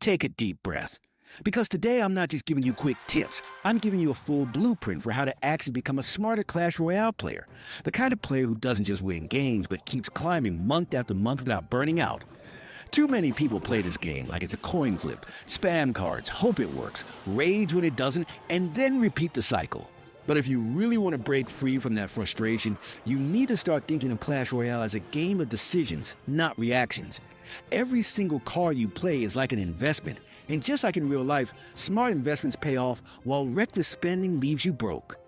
take a deep breath. Because today I'm not just giving you quick tips, I'm giving you a full blueprint for how to actually become a smarter Clash Royale player. The kind of player who doesn't just win games, but keeps climbing month after month without burning out. Too many people play this game like it's a coin flip, spam cards, hope it works, rage when it doesn't, and then repeat the cycle. But if you really want to break free from that frustration, you need to start thinking of Clash Royale as a game of decisions, not reactions. Every single card you play is like an investment, and just like in real life, smart investments pay off while reckless spending leaves you broke.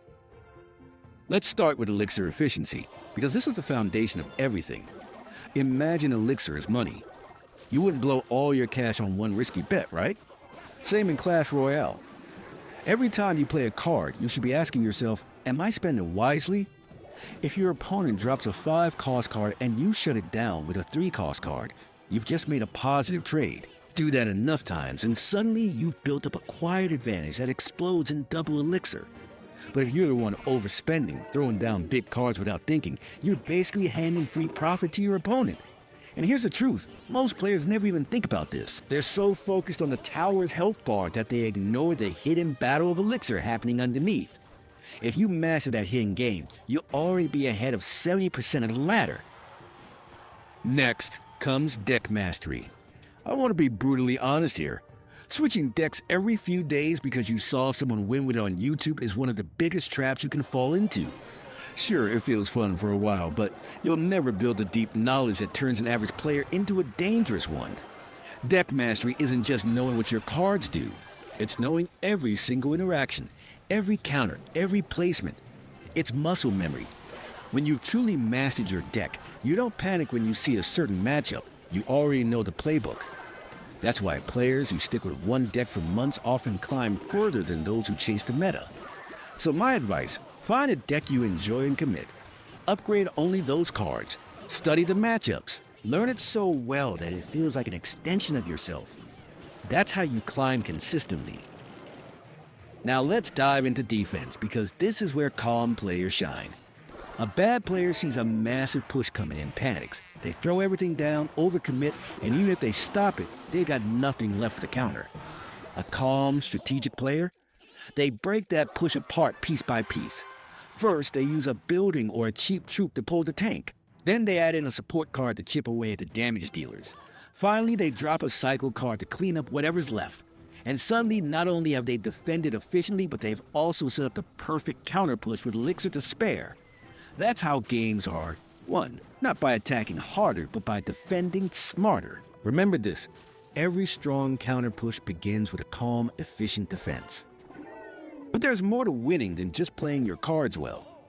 Let's start with Elixir efficiency, because this is the foundation of everything. Imagine Elixir as money. You wouldn't blow all your cash on one risky bet, right? Same in Clash Royale. Every time you play a card, you should be asking yourself, am I spending wisely? If your opponent drops a 5-cost card and you shut it down with a 3-cost card, you've just made a positive trade. Do that enough times and suddenly you've built up a quiet advantage that explodes in double Elixir. But if you're the one overspending, throwing down big cards without thinking, you're basically handing free profit to your opponent. And here's the truth, most players never even think about this. They're so focused on the tower's health bar that they ignore the hidden battle of Elixir happening underneath. If you master that hidden game, you'll already be ahead of 70% of the ladder. Next comes deck mastery. I want to be brutally honest here. Switching decks every few days because you saw someone win with it on YouTube is one of the biggest traps you can fall into. Sure, it feels fun for a while, but you'll never build the deep knowledge that turns an average player into a dangerous one. Deck mastery isn't just knowing what your cards do. It's knowing every single interaction, every counter, every placement. It's muscle memory. When you've truly mastered your deck, you don't panic when you see a certain matchup. You already know the playbook. That's why players who stick with one deck for months often climb further than those who chase the meta. So my advice, find a deck you enjoy and commit. Upgrade only those cards. Study the matchups. Learn it so well that it feels like an extension of yourself. That's how you climb consistently. Now let's dive into defense, because this is where calm players shine. A bad player sees a massive push coming and panics. They throw everything down, overcommit, and even if they stop it, they got nothing left to counter. A calm, strategic player? They break that push apart piece by piece. First, they use a building or a cheap troop to pull the tank. Then they add in a support card to chip away at the damage dealers. Finally, they drop a cycle card to clean up whatever's left. And suddenly, not only have they defended efficiently, but they've also set up the perfect counter push with Elixir to spare. That's how games are won, not by attacking harder, but by defending smarter. Remember this, every strong counter push begins with a calm, efficient defense. But there's more to winning than just playing your cards well.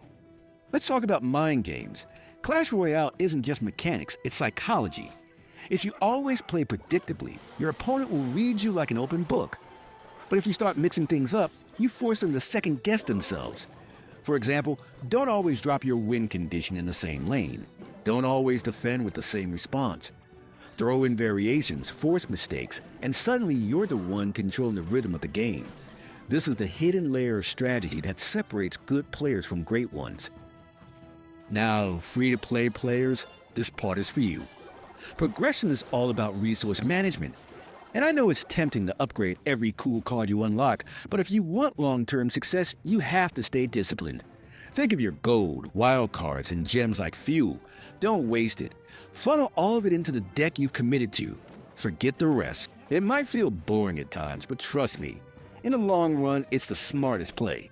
Let's talk about mind games. Clash Royale isn't just mechanics, it's psychology. If you always play predictably, your opponent will read you like an open book. But if you start mixing things up, you force them to second guess themselves. For example, don't always drop your win condition in the same lane. Don't always defend with the same response. Throw in variations, force mistakes, and suddenly you're the one controlling the rhythm of the game. This is the hidden layer of strategy that separates good players from great ones. Now, free-to-play players, this part is for you. Progression is all about resource management. And I know it's tempting to upgrade every cool card you unlock, but if you want long-term success, you have to stay disciplined. Think of your gold, wild cards, and gems like fuel. Don't waste it. Funnel all of it into the deck you've committed to. Forget the rest. It might feel boring at times, but trust me, in the long run, it's the smartest play.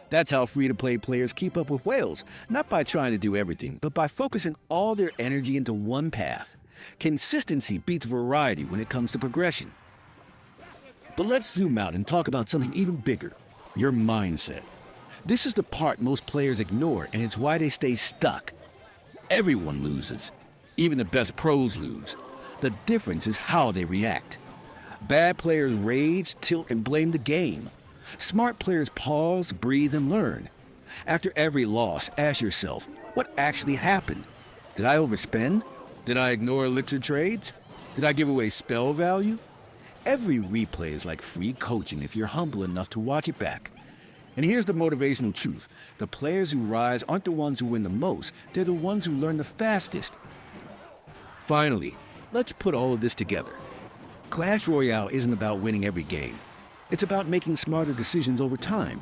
That's how free-to-play players keep up with whales, not by trying to do everything, but by focusing all their energy into one path. Consistency beats variety when it comes to progression. But let's zoom out and talk about something even bigger, your mindset. This is the part most players ignore, and it's why they stay stuck. Everyone loses. Even the best pros lose. The difference is how they react. Bad players rage, tilt, and blame the game. Smart players pause, breathe, and learn. After every loss, ask yourself, what actually happened? Did I overspend? Did I ignore Elixir trades? Did I give away spell value? Every replay is like free coaching if you're humble enough to watch it back. And here's the motivational truth. The players who rise aren't the ones who win the most. They're the ones who learn the fastest. Finally, let's put all of this together. Clash Royale isn't about winning every game. It's about making smarter decisions over time.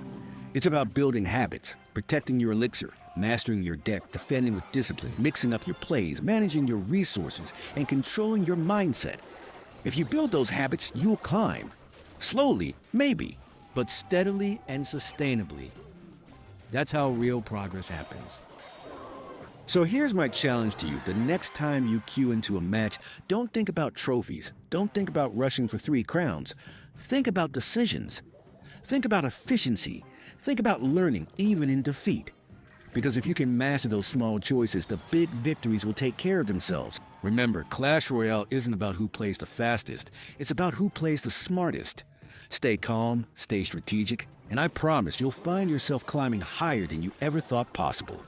It's about building habits, protecting your elixir, mastering your deck, defending with discipline, mixing up your plays, managing your resources, and controlling your mindset. If you build those habits, you'll climb. Slowly, maybe, but steadily and sustainably. That's how real progress happens. So here's my challenge to you. The next time you queue into a match, don't think about trophies. Don't think about rushing for 3 crowns. Think about decisions. Think about efficiency. Think about learning, even in defeat. Because if you can master those small choices, the big victories will take care of themselves. Remember, Clash Royale isn't about who plays the fastest. It's about who plays the smartest. Stay calm, stay strategic, and I promise you'll find yourself climbing higher than you ever thought possible.